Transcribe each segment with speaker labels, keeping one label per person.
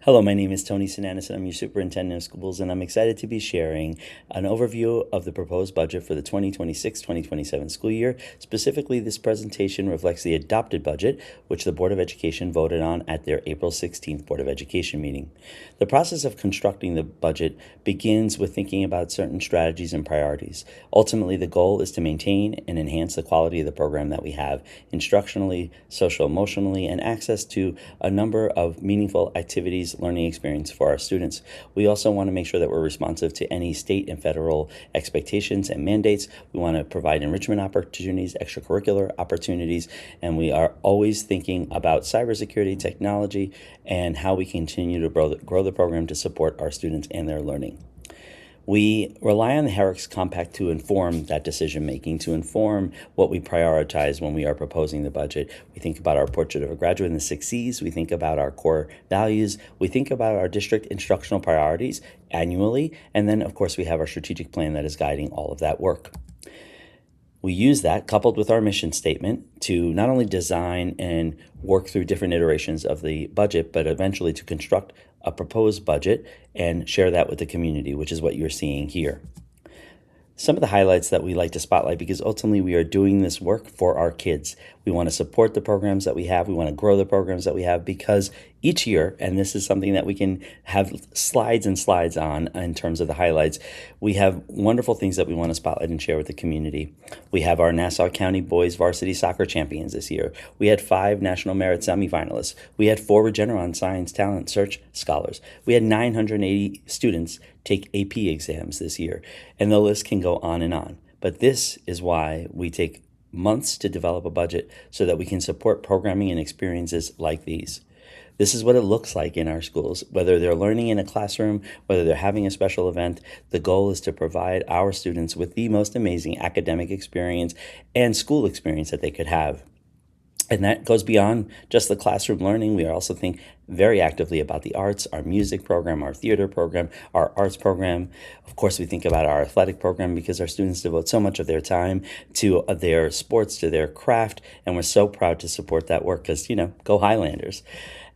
Speaker 1: Hello, my name is Tony Sinanis, and I'm your superintendent of schools, and I'm excited to be sharing an overview of the proposed budget for the 2026-2027 school year. Specifically, this presentation reflects the adopted budget, which the Board of Education voted on at their April 16th Board of Education meeting. The process of constructing the budget begins with thinking about certain strategies and priorities. Ultimately, the goal is to maintain and enhance the quality of the program that we have instructionally, social-emotionally, and access to a number of meaningful activities, learning experience for our students. We also want to make sure that we're responsive to any state and federal expectations and mandates. We want to provide enrichment opportunities, extracurricular opportunities, and we are always thinking about cybersecurity, technology, and how we continue to grow the program to support our students and their learning. We rely on the Herrick's Compact to inform that decision-making, to inform what we prioritize when we are proposing the budget. We think about our portrait of a graduate in the 6 C's. We think about our core values. We think about our district instructional priorities annually. And then, of course, we have our strategic plan that is guiding all of that work. We use that, coupled with our mission statement, to not only design and work through different iterations of the budget, but eventually to construct a proposed budget and share that with the community, which is what you're seeing here. Some of the highlights that we like to spotlight, because ultimately we are doing this work for our kids. We want to support the programs that we have. We want to grow the programs that we have, because each year, and this is something that we can have slides and slides on in terms of the highlights, we have wonderful things that we want to spotlight and share with the community. We have our Nassau County Boys Varsity Soccer Champions this year. We had 5 National Merit semifinalists. We had 4 Regeneron Science Talent Search Scholars. We had 980 students take AP exams this year, and the list can go on and on. But this is why we take months to develop a budget, so that we can support programming and experiences like these. This is what it looks like in our schools. Whether they're learning in a classroom, whether they're having a special event, the goal is to provide our students with the most amazing academic experience and school experience that they could have. And that goes beyond just the classroom learning. We also think very actively about the arts, our music program, our theater program, our arts program. Of course, we think about our athletic program, because our students devote so much of their time to their sports, to their craft, and we're so proud to support that work, because, go Highlanders.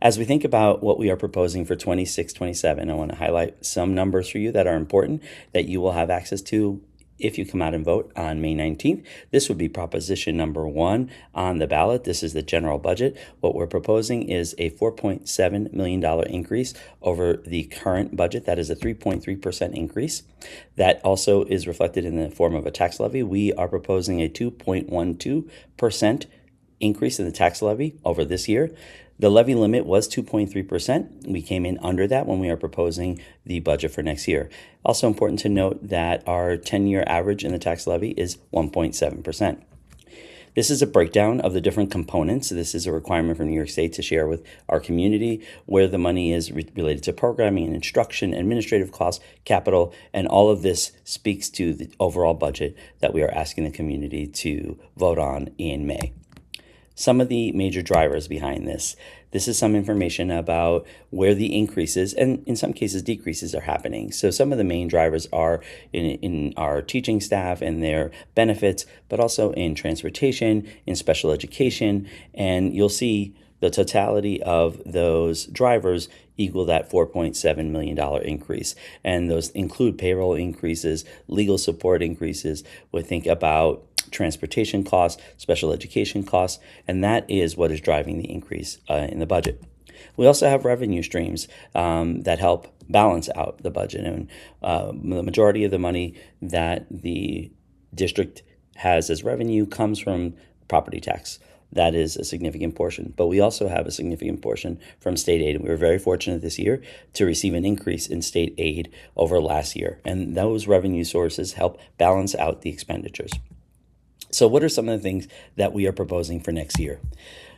Speaker 1: As we think about what we are proposing for 26-27, I want to highlight some numbers for you that are important that you will have access to if you come out and vote on May 19th. This would be proposition number 1 on the ballot. This is the general budget. What we're proposing is a $4.7 million increase over the current budget. That is a 3.3% increase. That also is reflected in the form of a tax levy. We are proposing a 2.12% increase in the tax levy over this year. The levy limit was 2.3%. We came in under that when we are proposing the budget for next year. Also important to note that our 10-year average in the tax levy is 1.7%. This is a breakdown of the different components. This is a requirement from New York State to share with our community where the money is related to programming and instruction, administrative costs, capital, and all of this speaks to the overall budget that we are asking the community to vote on in May. Some of the major drivers behind this. This is some information about where the increases and in some cases decreases are happening. So some of the main drivers are in our teaching staff and their benefits, but also in transportation, in special education, and you'll see the totality of those drivers equal that $4.7 million increase. And those include payroll increases, legal support increases. We think about transportation costs, special education costs, and that is what is driving the increase in the budget. We also have revenue streams that help balance out the budget, and the majority of the money that the district has as revenue comes from property tax. That is a significant portion, but we also have a significant portion from state aid. And we were very fortunate this year to receive an increase in state aid over last year, and those revenue sources help balance out the expenditures. So what are some of the things that we are proposing for next year?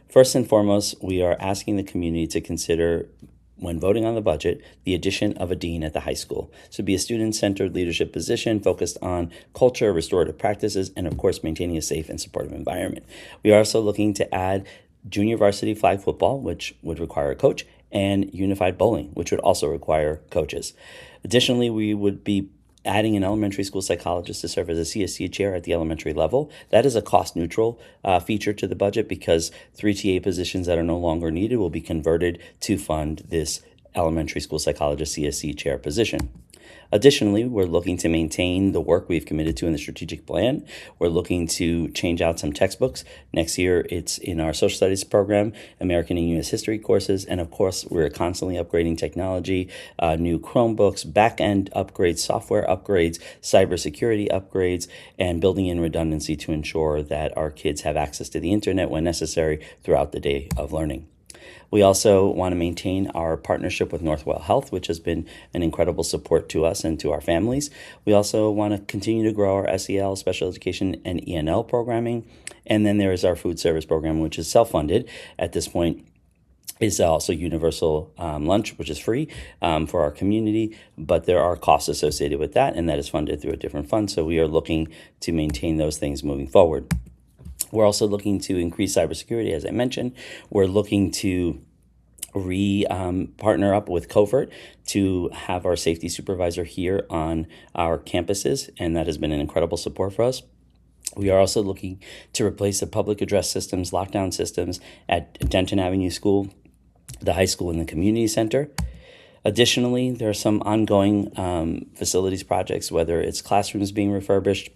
Speaker 1: First and foremost, we are asking the community to consider, when voting on the budget, the addition of a dean at the high school. So be a student-centered leadership position focused on culture, restorative practices, and of course, maintaining a safe and supportive environment. We are also looking to add junior varsity flag football, which would require a coach, and unified bowling, which would also require coaches. Additionally, we would be adding an elementary school psychologist to serve as a CST chair at the elementary level. That is a cost-neutral feature to the budget, because 3 TA positions that are no longer needed will be converted to fund this elementary school psychologist CSC chair position. Additionally, we're looking to maintain the work we've committed to in the strategic plan. We're looking to change out some textbooks. Next year, it's in our social studies program, American and U.S. history courses, and of course, we're constantly upgrading technology, new Chromebooks, back-end upgrades, software upgrades, cybersecurity upgrades, and building in redundancy to ensure that our kids have access to the internet when necessary throughout the day of learning. We also want to maintain our partnership with Northwell Health, which has been an incredible support to us and to our families. We also want to continue to grow our SEL, special education, and ENL programming. And then there is our food service program, which is self-funded at this point. Is also universal lunch, which is free for our community, but there are costs associated with that, and that is funded through a different fund. So we are looking to maintain those things moving forward. We're also looking to increase cybersecurity, as I mentioned. We're looking to partner up with Covert to have our safety supervisor here on our campuses, and that has been an incredible support for us. We are also looking to replace the public address systems, lockdown systems at Denton Avenue School, the high school, and the community center. Additionally, there are some ongoing facilities projects, whether it's classrooms being refurbished,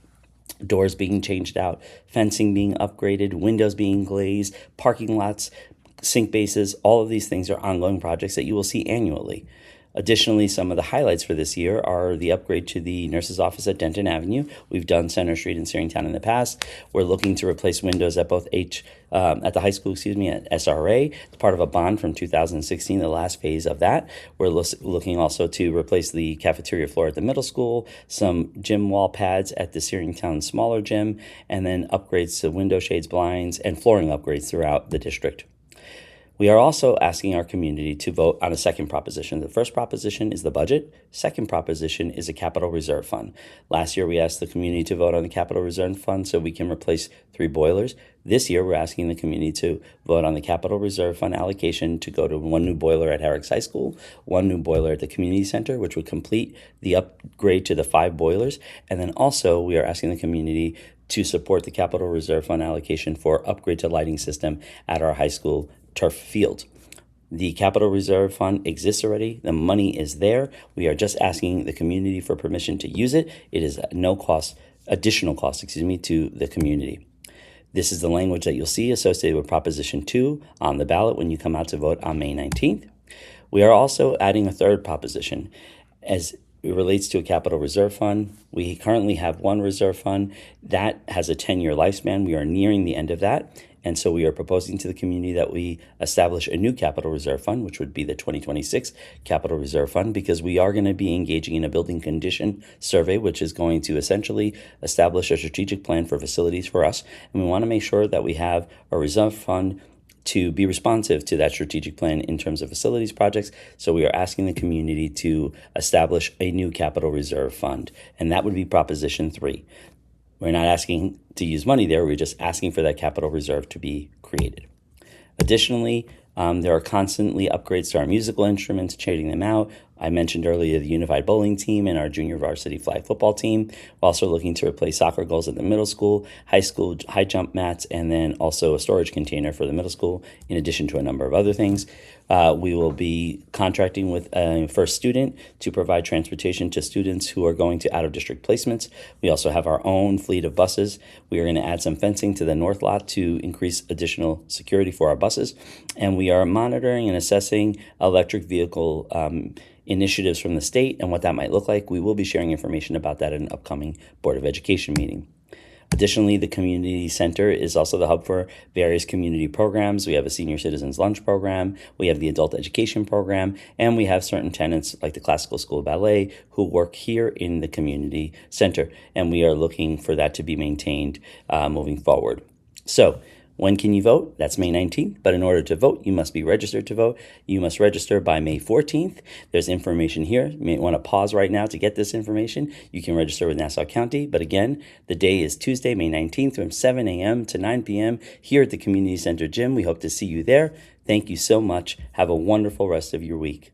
Speaker 1: doors being changed out, fencing being upgraded, windows being glazed, parking lots, sink bases. All of these things are ongoing projects that you will see annually. Additionally, some of the highlights for this year are the upgrade to the nurse's office at Denton Avenue. We've done Center Street and Searingtown in the past. We're looking to replace windows at both at the high school, at SRA. It's part of a bond from 2016, the last phase of that. We're looking also to replace the cafeteria floor at the middle school, some gym wall pads at the Searingtown smaller gym, and then upgrades to window shades, blinds, and flooring upgrades throughout the district. We are also asking our community to vote on a second proposition. The first proposition is the budget. Second proposition is a capital reserve fund. Last year, we asked the community to vote on the capital reserve fund so we can replace 3 boilers. This year, we're asking the community to vote on the capital reserve fund allocation to go to 1 new boiler at Herricks High School, 1 new boiler at the community center, which would complete the upgrade to the 5 boilers. And then also, we are asking the community to support the capital reserve fund allocation for upgrade to lighting system at our high school turf field. The capital reserve fund exists already. The money is there. We are just asking the community for permission to use it. It is no cost, additional cost, to the community. This is the language that you'll see associated with Proposition 2 on the ballot when you come out to vote on May 19th. We are also adding a third proposition. As it relates to a capital reserve fund, we currently have 1 reserve fund that has a 10-year lifespan. We are nearing the end of that. And so we are proposing to the community that we establish a new capital reserve fund, which would be the 2026 capital reserve fund, because we are going to be engaging in a building condition survey, which is going to essentially establish a strategic plan for facilities for us. And we want to make sure that we have a reserve fund to be responsive to that strategic plan in terms of facilities projects. So we are asking the community to establish a new capital reserve fund, and that would be Proposition 3. We're not asking to use money there. We're just asking for that capital reserve to be created. Additionally, there are constantly upgrades to our musical instruments, changing them out. I mentioned earlier the unified bowling team and our junior varsity flag football team. We're also looking to replace soccer goals at the middle school high jump mats, and then also a storage container for the middle school, in addition to a number of other things. We will be contracting with First Student to provide transportation to students who are going to out-of-district placements. We also have our own fleet of buses. We are going to add some fencing to the north lot to increase additional security for our buses. And we are monitoring and assessing electric vehicle initiatives from the state and what that might look like. We will be sharing information about that in an upcoming Board of Education meeting. Additionally, the community center is also the hub for various community programs. We have a senior citizens lunch program, we have the adult education program, and we have certain tenants like the Classical School of Ballet who work here in the community center, and we are looking for that to be maintained moving forward. So, when can you vote? That's May 19th, but in order to vote, you must be registered to vote. You must register by May 14th. There's information here. You may want to pause right now to get this information. You can register with Nassau County, but again, the day is Tuesday, May 19th from 7 a.m. to 9 p.m. here at the Community Center Gym. We hope to see you there. Thank you so much. Have a wonderful rest of your week.